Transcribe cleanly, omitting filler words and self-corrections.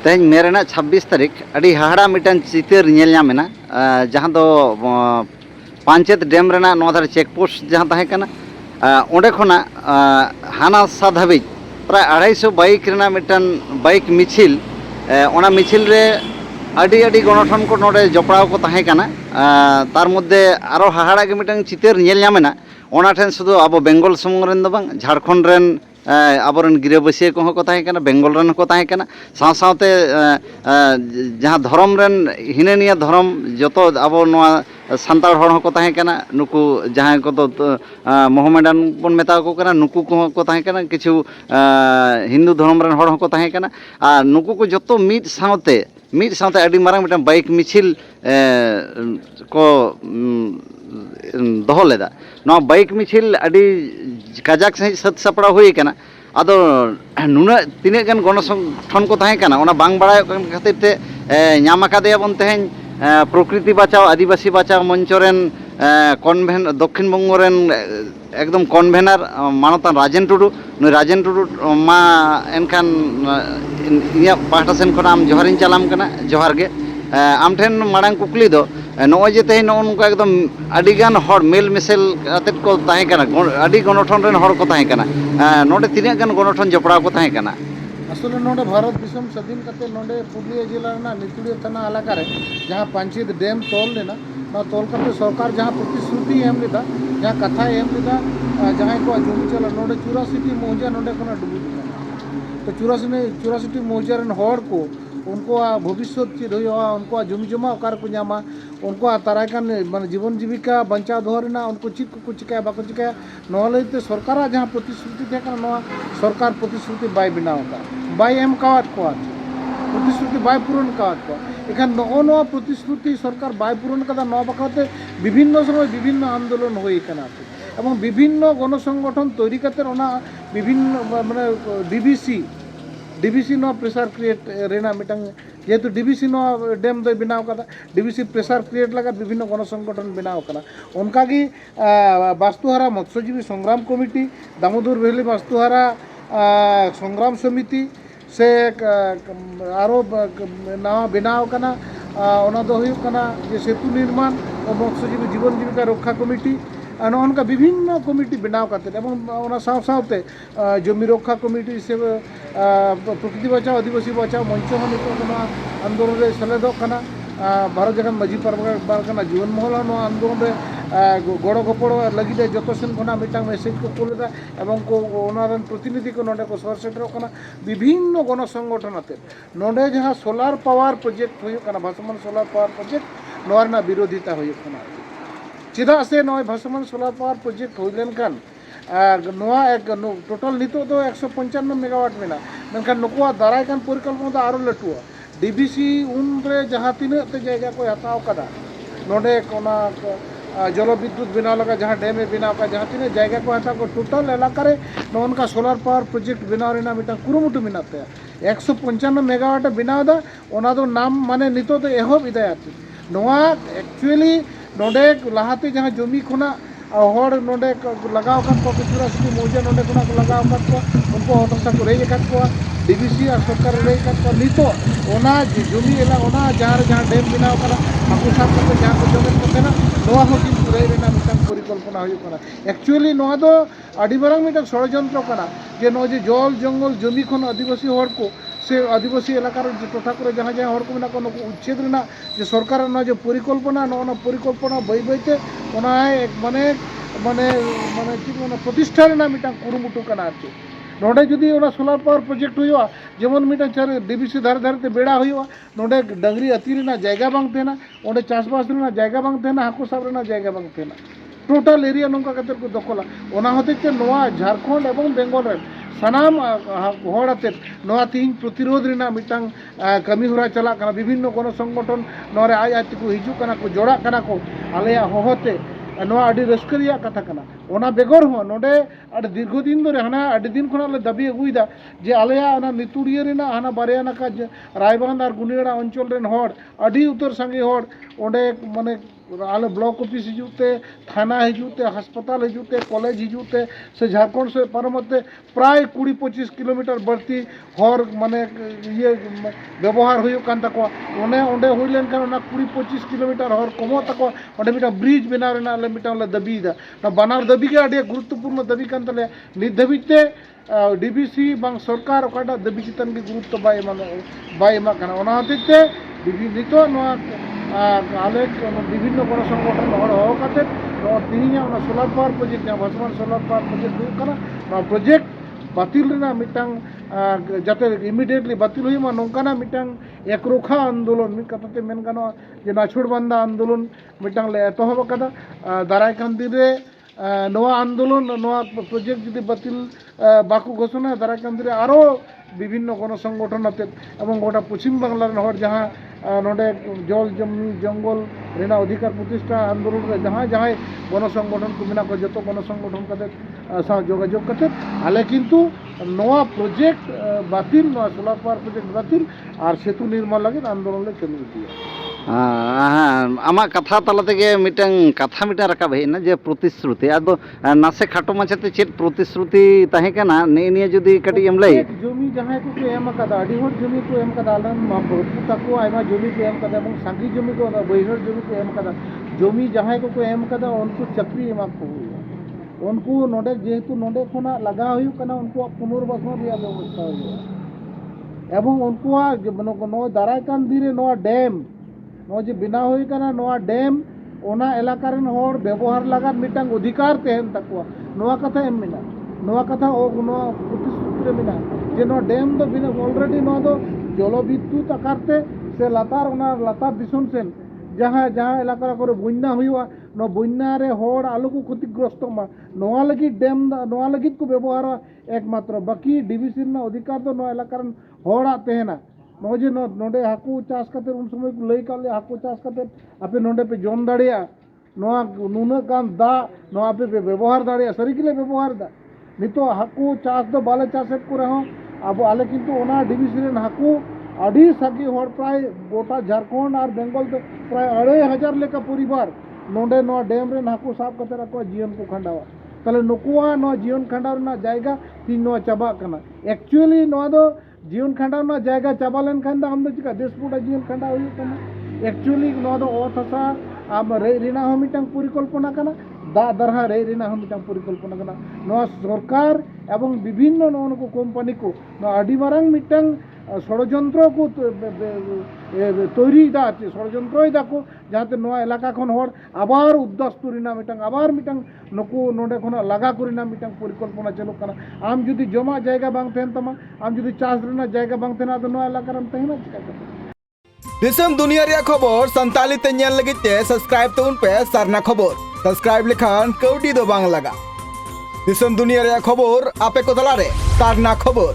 तेज मेरेना 26 तारीख अड़ी हाहाड़ा मिटन चितर नेलना जहाँ दो पांचेत डैम रेना नोधार चेकपोस्ट जहाँ तहे कना ओंडे खोना हाना साद हाबी प्राय 250 बाइक रेना मिटन बाइक मिছিল ओना मिছিল रे अड़ी अड़ी गणठन को नोडे जपड़ाव को तहे कना तार मध्य आरो हाहाड़ा के मिटन चितर नेलना ओना ठेन शुधु अब बेंगल सुमुंग रेन दो बांग झारखंड रेन आबोरन गिराबसिया को को ताहे कना बेंगल रेन को ताहे कना साव सावते जहाँ धर्म रेन हिनेनिया धर्म जतो अब नोआ सान्ताड़ हड़ को ताहे कना नुकु जहाँ को तो मोहम्मदान बन मेता को कना नुकु को ताहे कना किछु हिंदू धर्म रेन हड़ को ताहे कना आ नुकु को जतो मीट सावते अड़ी मारंग मिटन बाइक मिছিল को दोहो लेदा नोआ बाइक मिছিল अड़ी काजाक सही सत सपड़ा हुई कना आदो नुना तीने गन गणसंगठन को ताहे कना ओना बांग बाड़ाय खातिर ते ᱧᱟᱢ आकादेया बन तेहें प्रकृति बचाओ आदिवासी बचाओ मंचरेन कन्भेन दक्षिण बंगोरेन एकदम कन्भेनर मानतान राजेन टुडू मा एनखान इया पाहटा सेन खन आम जोहारिन चालाम कना जोहार गे आम ठेन माड़ांग कुकली दो नॉय जे तेहें नोनका एकदम अडिगान हड़ मेल मिसेल आतेत को ताहे कना अडी गणठन रेन हड़ को ताहे कना नोडे तीना गान गणठन जपड़ा को ताहे कना असले नोडे भारत दिसम स्वाधीन करते नोडे पुरलिया जिला ना नितुड़िया थाना इलाका रे जहाँ पांचेत डैम तोल लेना ना तोल करते सरकार जहाँ प्रतिश्रुति एम लेदा जहाँ कथा एम लेदा जहाँ को जमी चला नोडे 84 मौजा नोडे कोना डुबुज तो 84 मौजा रेन हड़ को उनको भविष्य चेद उनको जमी जमा ओकार को नामा उनको ताराकान मान जीवन जीविका बंचा दोहरना उनको चीज को चिकाया बाको चिकाया नोलते सरकार जहाँ प्रतिश्रुति थे सरकार प्रतिश्रुति बाय बनाव का बाय एम कावात को प्रतिश्रुति बाय पूरण कावात को एखान नो प्रतिश्रुति सरकार बाय पूरण कदा नो बाकाते विभिन्न समय विभिन्न आंदोलन हुई कना एवं विभिन्न गणसंगठन तैरी करते विभिन्न माने डीबीसी नो प्रेसार क्रिएट रेना मिटंग जेहेतु डीबीसी नो डैम दो बनाव कदा डीबीसी प्रेसार क्रिएट लगा विभिन्न गणसंगठन बनाव कना उनका की वास्तुहारा मत्स्यजीवी संग्राम कमिटी दामोदर वैली वास्तुहारा संग्राम समिति से आरो नवा बनाव कना ओना दो हुयुग कना जे सेतु निर्माण और मत्स्यजीवी जीवन जीविका रक्षा कमिटी नौका विभिन्न कमिटी बनाव करते सावते जमी रक्षा कमिटी से प्रकृति बचाओ आदिवासी बचाओ मंच आंदोलन में सेलेदो भारत जगह मजी पारगाना जीवन महल आंदोलन में गड़ गपड़ लगे जो सेन खना मिटांग मेसेज को कुलेदा एवं को प्रतिनिधि को नोडे को सर सेटर विभिन्न गणसंगठन आते नोडे जहाँ सोलार पावर प्रोजेक्ट होना भाषमान सोलार पावर प्रोजेक्ट नोना विरोधिता होना चेदा से नॉय भाषमान सोलार पावर प्रोजेक्ट हो लेनकान एक टोटल नितो दो 195 मेगावाट मेना मेनखान नुकुआ दाराय कान परिकल्पना दो आरो लटुआ डीबीसी उन रे जहाँ तीन ते जायगा को हताव कदा नोडे कोना जल विद्युत बनाव लगा जहाँ डैम बनाव का जहाँ तीन जायगा को हताव को टोटल इलाका रे नोनका सोलार पावर प्रोजेक्ट बनाव रेना मिटा कुरुमुटु मिनाते 195 मेगावाट बनाव दा ओना दो नाम माने नितो दो एहब इदायात नोआ एक्चुअली नोडे लहाते जहाँ जमी खुना हड़ नोडे लगाव को 84 मौजा नोडे खुना को लगाव को उनको हतसा को रेज को डीबीसी और सरकार रेज को नितो ओना जमी एला ओना जहाँ डैम बनाव करा हाकु साब करते जहाँ को जगत को तेना नोआ हो किन रेज रेना मिटांग परिकल्पना हुई करा एक्चुअली नोआ दो आडी मारांग मिटांग षड़यंत्र करा जे नो जे जल जंगल जमी खन आदिवासी हड़ को से आदिवासी इलाकार टोठा को जहाँ जहाँ हड़ को मेना को उच्छेद रेना जे सरकार ना जो परिकल्पना ना परिकल्पना बै बैते एक माने माने माने कि माने प्रतिष्ठा रेना मिटांग कुरुमुटु कना आरचे नोडे जुदी ओना सोलार पावर प्रोजेक्ट हुआ जेमन मिटांग चार डीबीसी धारे धारे ते बेड़ा हुआ नोडे डंगरी अति रेना जायगा बांग तेना ओंडे चासबास रेना जायगा बांग तेना हाकु साब रेना जायगा बांग तेना टोटल एरिया नोंका कते को दखला ओना होते ते नोआ झारखंड एवं बेंगल रे सानाम हड़ाते तीन प्रतिरोध रेना मिटांग कमी होरा चला कना विभिन्न गणसंगठन नोरे आज आज को हिजू कना को जोड़ा कना को आलेया होते नोआ अडी रस्करिया कथा कना ᱚᱱᱟ ᱵᱮᱜᱚᱨ ᱦᱚᱸ ᱱᱚᱰᱮ ᱟᱹᱰᱤ ᱫᱤᱨᱜᱷᱚᱫᱤᱱ ᱫᱷᱚᱨᱮ ᱦᱟᱱᱟ ᱟᱹᱰᱤ ᱫᱤᱱ ᱠᱷᱚᱱᱟᱜ ᱞᱮ ᱫᱟᱹᱵᱤ ᱟᱹᱜᱩᱭᱮᱫᱟ ᱡᱮ ᱟᱞᱮᱭᱟᱜ ᱚᱱᱟ ᱱᱤᱛᱩᱲᱤᱭᱟᱹ ᱨᱮᱱᱟᱜ ᱦᱟᱱᱟ ᱵᱟᱨᱭᱟ ᱱᱟᱠᱷᱟ ᱨᱟᱭᱵᱟᱸᱫᱷ ᱟᱨ ᱜᱩᱱᱤᱭᱟᱹᱲᱟ ᱚᱧᱪᱚᱞ ᱨᱮᱱ ᱦᱚᱲ ᱟᱹᱰᱤ ᱩᱛᱟᱹᱨ ᱥᱟᱸᱜᱮ ᱦᱚᱲ ᱚᱸᱰे ᱢᱟᱱᱮ ᱟᱞᱮ ᱵᱞᱚᱠ ᱚᱯᱷᱤᱥ ᱦᱤᱡᱩᱜ ᱛᱮ ᱛᱷᱟᱱᱟ ᱦᱤᱡᱩᱜ ᱛᱮ ᱦᱟᱥᱯᱟᱛᱟल ᱦᱤᱡᱩᱜ ᱛᱮ ᱠᱚᱞᱮᱡᱽ ᱦᱤᱡᱩᱜ ᱛᱮ से झारखंड से पारमते प्राय 20-25 किलोमीटर बढ़ती हर माने ये व्यवहार हुई कान तको ओने ओंडे हुई लेन कान ओना 20-25 किलोमीटर हर कमो तको ओंडे मिटा ब्रिज बना रेना ले मिटा ले दबी दा ना बनार दबी के आडे गुरुत्वपूर्ण दबी कान तले नित दबिते डीबीसी बांग सरकार ओकाटा दबी चितन के गुरुत्व बाय एमा काना ओना हतिते नितो नोआ आले विभिन्न गण संगठन हर हो काते तीन सोलार पावर प्रोजेक्ट वर्तमान सोलार पावर प्रोजेक्ट प्रोजेक्ट बातिल मिटांग जाते इमिडिएटली बातिल हुई नौकाना मिटांग एकरोखा आंदोलन मिट कथाते मेन गानो जे नाछुड़ बांधा आंदोलन मिटांग ले एतहब कदा दाराय कान दिन रे नोआ आंदोलन नोआ प्रोजेक्ट जुदी बातिल बाकु घोषणा दाराय कान दिन रे आरो विभिन्न गण संगठन आते एवं गोटा पश्चिम बांगला रन हर जहां नोडे जल जमी जंगल रेना अधिकार प्रतिष्ठा आंदोलन रे जहां जहां गण संगठन को मेना को जतो गण संगठन कते सा जोगाजोग कते आले किंतु नोआ प्रोजेक्ट बातिल नोआ सोलार पावर प्रोजेक्ट बातिल और सेतु निर्माण लगे आंदोलन ले चलू दिया आमा कथा तलाते मिटन कथा मिटा रखा ना जे प्रतिश्रुति आदो नासे खाटो माछाते चेत प्रतिश्रुति ताहे काना ने निये जुदी कटी एम लई जमी जहां को एम कदा अडी होर जमी को एम कदा आलन बहुतु ताको आयमा जमी को एम कदा एवं सांगी जमी को बैहर जमी को एम कदा जमी जहां को एम कदा उनको चक्री एमा को उनको नोडे जेहेतु नोडे खोना लगा हुई कना उनको पुनर्वासन रिया व्यवस्था हुई एवं उनको नो दाराय कान दिरे नो डैम नो जे बिना हुई कना नो डैम ओना एलाका रन होर व्यवहार लगा मिटांग अधिकार तेहन तकवा नोआ कथा एम मिना नोआ कथा ओ नो प्रतिश्रुति रे मिना जे नो डैम दो बिना ऑलरेडी नो दो जल विद्युत आकारते से लातार ओना लातार दिसम सेन जहां जहां एलाका करे बन्या हुआ नो बन्या रे होर आलु को क्षतिग्रस्त मा नोआ लगी डैम नोआ लगी को व्यवहार एकमात्र बाकी डीबीसी ना अधिकार दो नो एलाका रन होड़ा तेहना नोजे नोडे हाकू चाष करते उन समय को लई काले हाकू चाष करते आपे नोडे पे जम दाड़िया नोआ नुना कान दा नो आपे पे व्यवहार दाड़िया सरी किले व्यवहार दा नितो हाकू चाष दो बाले चाषे को रहो अब आले किंतु ओना डीबीसी रेन हाकू आडी सागी होर प्राय गोटा झारखंड और बेंगल तो प्राय 2500 लेका परिवार नोडे नो डैम रेन हाकू साफ करते रखो जीवन को खंडावा तले नुकुआ नो जीवन खंडाव ना जायगा तीन नो चाबा कना एक्चुअली नो दो जीवन खंडाव ना जायगा चाबा लेन खंडा हम चिका देश पूरा जीवन खंडाव हुई कना एक्चुअली नो दो ओत हसा आम रे रिना हम मिटांग परिकल्पना कना दा दरहा रे रिना हम मिटांग परिकल्पना कना नो सरकार एवं विभिन्न नो को कंपनी को नो आडी मारांग मिटांग षड़यंत्र को तैरी दा षड़यंत्र दा को जहाते नो एलाका खन होर आबार उद्दस्तु रिना मिटांग आबार मिटांग नको नोडे खन लगा करिना मिटांग परिकल्पना चलो कना आम जुदी जमा जायगा बांग तेन तमा आम जुदी चाष रिना जायगा बांग तेना तो नो एलाका रम तेना चिका दिसम दुनिया रे खबर संताली ते नेल लगित ते सब्सक्राइब तउन पे सरना खबर सब्सक्राइब लेखान कौडी दो बांग लगा दिसम दुनिया रे खबर आपे को दला रे सरना खबर।